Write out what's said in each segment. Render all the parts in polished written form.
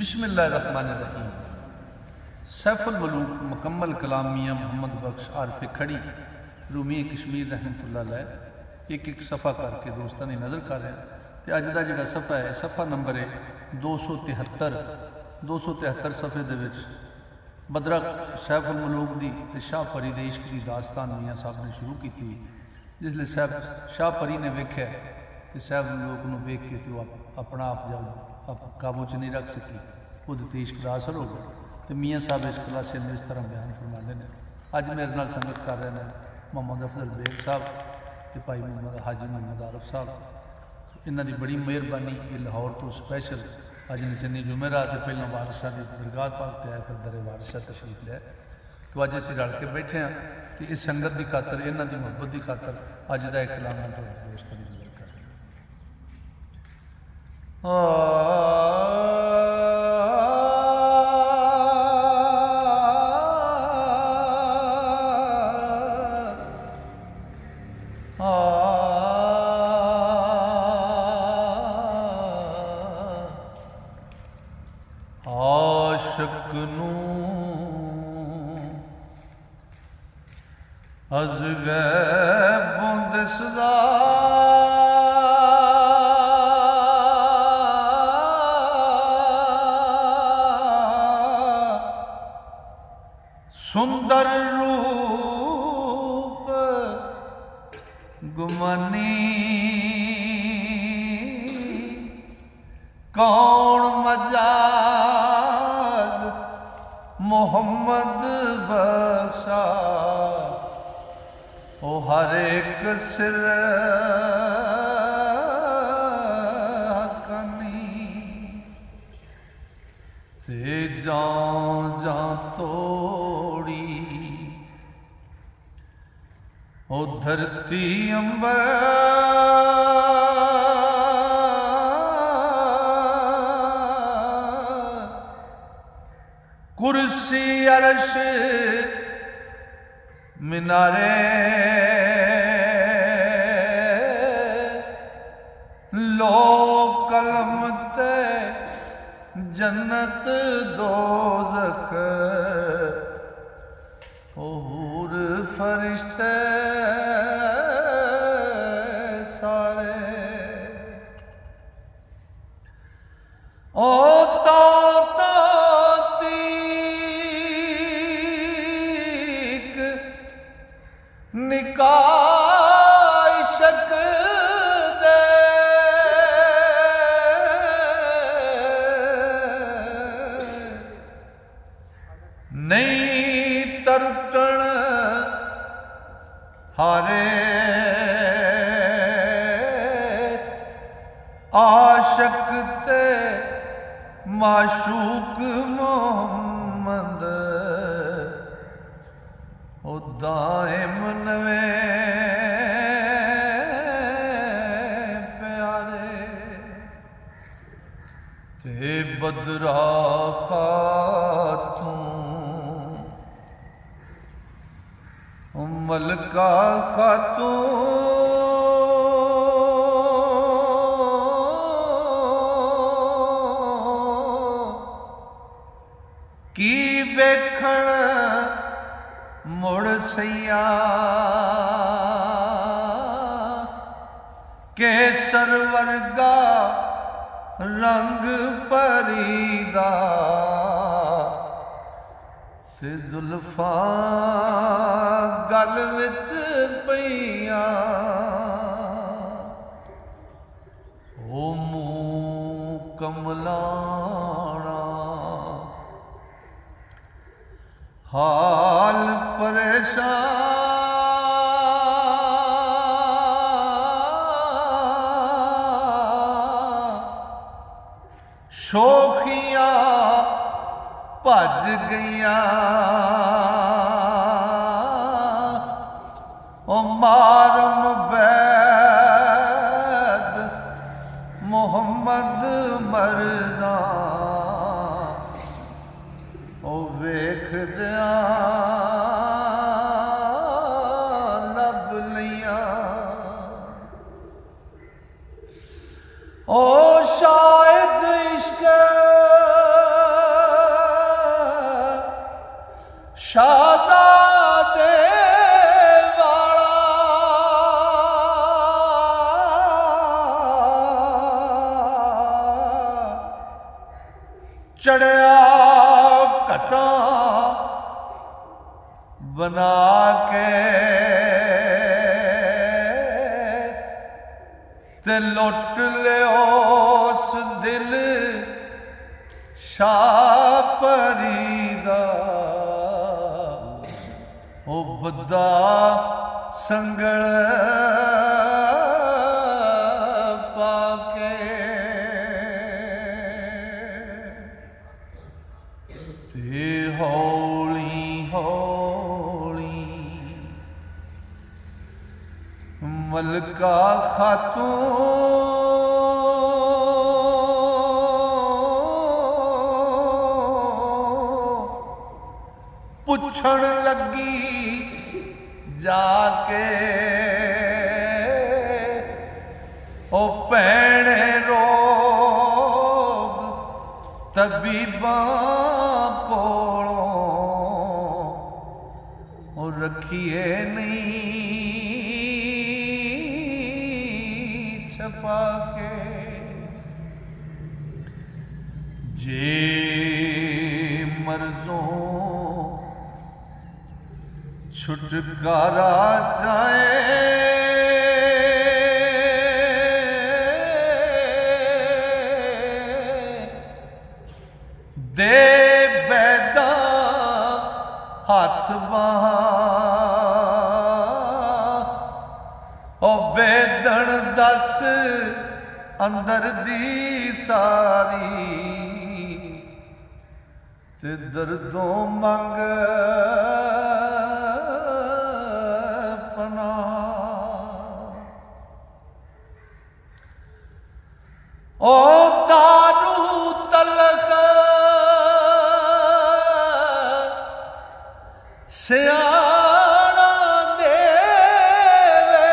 बिस्मिल्लाहिर्रहमानिर्रहीम। सैफुल मलूक मुकम्मल कलाम मियाँ मोहम्मद बख्श आरफ खड़ी रूमी कश्मीर रहमतुल्लाह अलैह एक एक सफ़ा करके दोस्तों ने नज़र कर रहे हैं। तो अज का जोड़ा सफ़ा है, सफ़ा नंबर है 273 सफ़े दे विच बदरक सैफुल मलूक दी ते शाह परी दे इश्क की दास्तान मियाँ साहब ने शुरू की। जिसले शाह परी ने वेख्या तो सैफुल मलूक को वेख के तो अपना आप जब काबू च नहीं रख सकी, खुद तो इश्क का असर हो गया। तो मियाँ साहब इस खलासे में इस तरह बयान फरमाते हैं। अज मेरे नाल संगत कर रहे हैं मोहम्मद अफजल बेग साहब तो भाई मोहम्मद हाजी मोहम्मद आरफ साहब। इन्हों की बड़ी मेहरबानी, ये लाहौर तो स्पैशल अज नचनी जुमेरात तो पहला वारसा की दरगाह पाक पे आए, फिर दरे वारसा तशरीफ लिया। तो अज असीं रल के बैठे हैं कि इस संगत की खातर, इन्हों की मुहब्बत की खातर अज का एक कलाम तो दोस्तों की जिक्र कर रहे आशिक नूं अज़ गैबों दिसदा सुंदर रूप गुमानी कौन मजाज मोहम्मद बख्शा ओ हर एक सिर कनी ते जां जां तोड़ी ओ धरती अंबर कुर्सी अर्श मिनारे लो कलम ते जन्नत दोज़ख हूर फरिश्ते सारे ओ निकाशक दे नहीं तरटण हारे आशक ते माशूक मोहम्मद ओ दाइम नवे प्यारे ते बदरा खातून मलका खातून की वेखण मुड़ सैया केसर वर्गा रंग परीदा ते जुल्फा गल विच पईया ओ मूं कमलाना हाल परेशान शोखियां भज गईया ओ मारम बैद मोहम्मद मरजा ओ वेखदिया लब लिया ओ शायद इश्क चढ़िया घटा बना के ते लुट लियो उस दिल शाह परी दा ओ बद्दा संगल पाके ते हौली हौली मलका खातून पुछण लगी जाके ओ भैणे रोग तबीबां कोलों ओ रखिए नहीं छपा के जे मर्जों छुटकारा चाहे दे बैदा हाथ बां ओ बेदन दस अंदर दी सारी ते दर्दों मंग पना ओ दारू तलक सियाणा देवे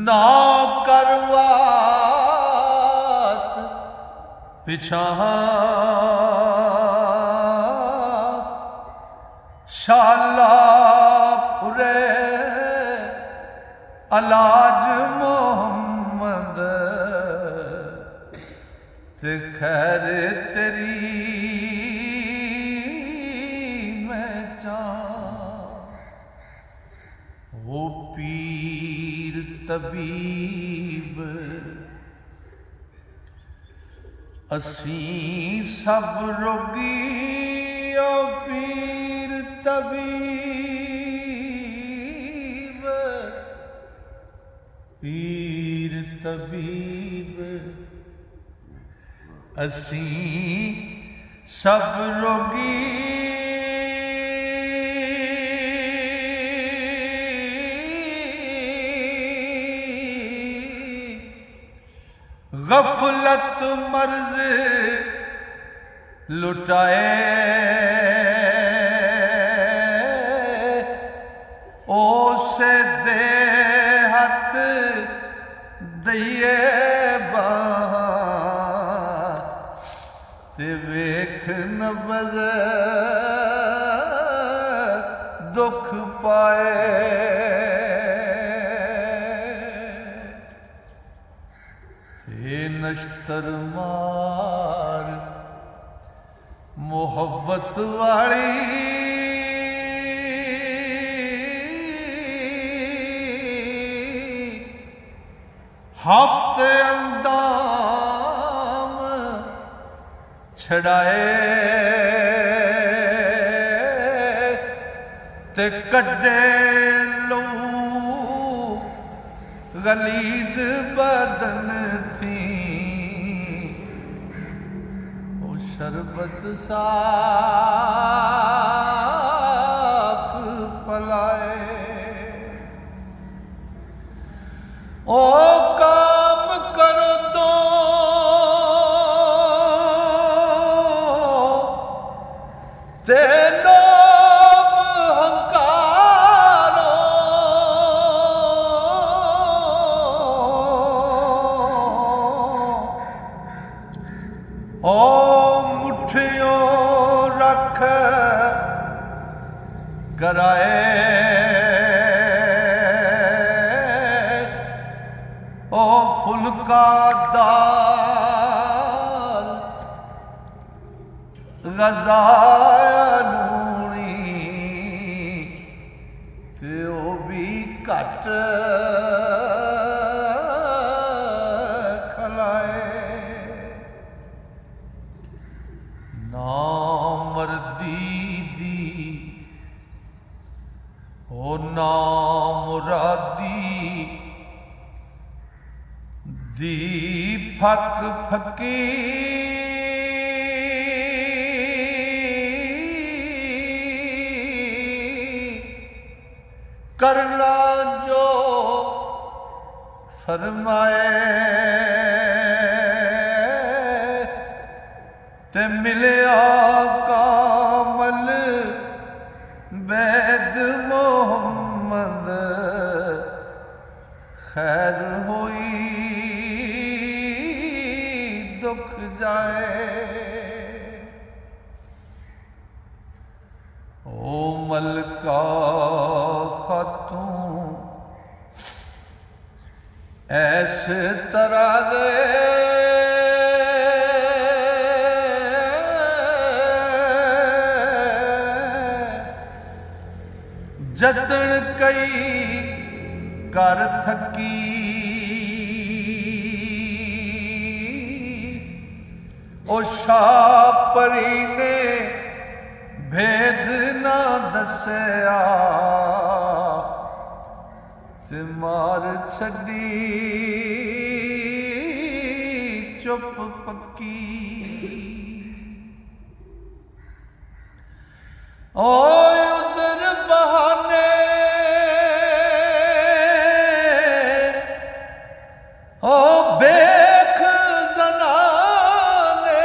ना करवात पिछा शाला फुरे अलाज मोहम्मद ते खैर तेरी मैं चाह वो पीर तबीब असी सब रोगी ओ पीर तबीब पीर तबीब असी सब रोगी गफलत मर्ज लुटाए ओसे दे हथ दइए ते वेख नबज दुख पाए ते नश्तर मार मोहब्बत वाली हफ्ते अंदाम छड़ाए ते कड्डे लो गलीज बदन थी ओ शरबत साफ पलाए ओ काम करो तो ते लोभ हंकारो ओ मुठियों रख कराए मुका दाल गज़ालूनी ते ओ भी घट खलाए। नामर्दी दी ओ नामुरादी दी फक फकी करना जो फरमाए ते मिलिया कामल बैद मोहम्मद खैर होई दुख जाए। ओ मलका खातूं ऐसे तरह दे जतन कई कर थकी ओ शाह परी ने भेद ना दसिया ते मार छड़ी चुप पक्की। ओ उज़र बहाने ओ बेख ज़नाने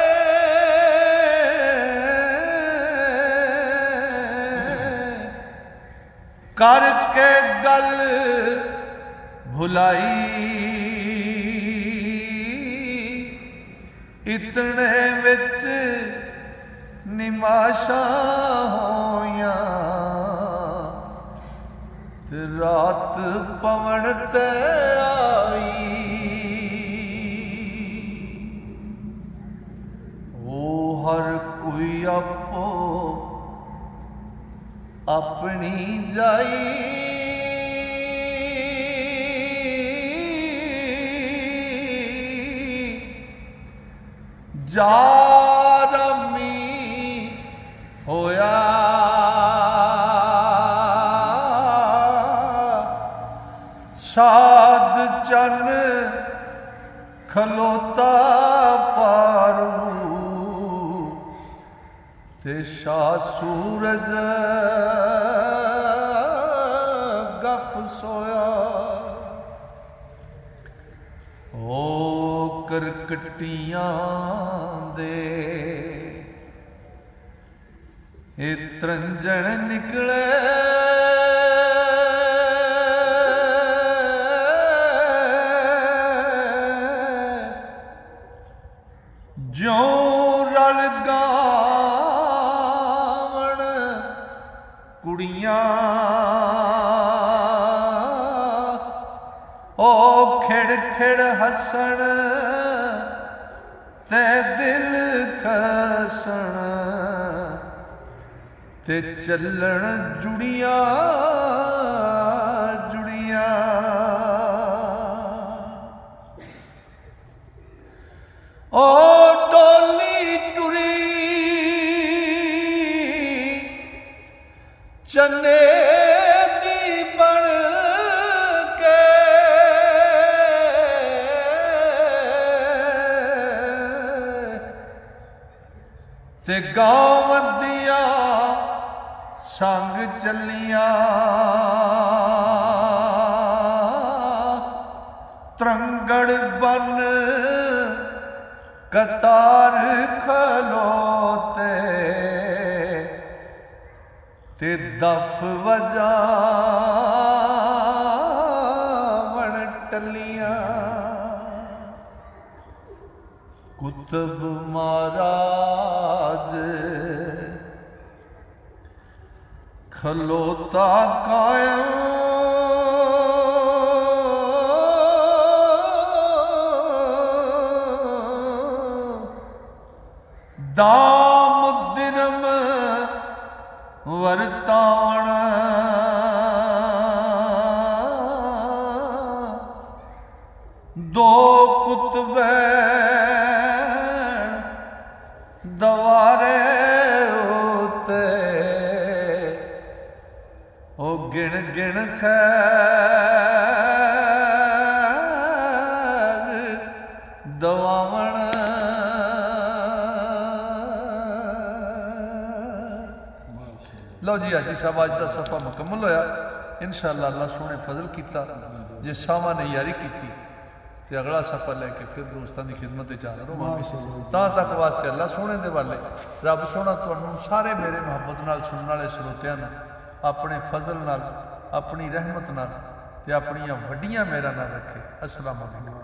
करके गल भुलाई इतने विच निमाशा होया ते रात पवण ते आई। ओ हर कोई आपो अपनी जाई जारमी होया साध चन खलोता पारू ते शाह सूरज गफ सोया। ओ करकटियां दे ए तरंजन निकले जो रल गावण कुड़ियां ओ खिड़ खिड़ हसन ते दिल खसन ते चलन जुड़िया जुड़िया। ओ डोली टुरी चने दी बन के ते गाँव दिया संग चलिया तरंगड़ बन कतार खलोते ते दफ वजावण टलियां। कुतुब महाराज खलोता कायम दाम दिरम वरतावण दो कुतबैन दवारे होते ओ गिण गिण खैर दवावण लो जी हाजी साहब अज का सफ़ा मुकम्मल होया इंशाअल्लाह अल्लाह सोने फजल किया जे सावा ने यारी की तो अगला सफ़ा लैके फिर दोस्तों की खिदमत हाजिर होवांगे तक वास्ते अल्लाह सोने दे वाले रब सोना तुहानू सारे मेरे मुहब्बत नाल सुनने वाले श्रोतियां नू अपने फजल नाल अपनी रहमत नाल ते अपनियां वड्डियां मेहरां नाल रखे। अस्सलाम वालेकुम।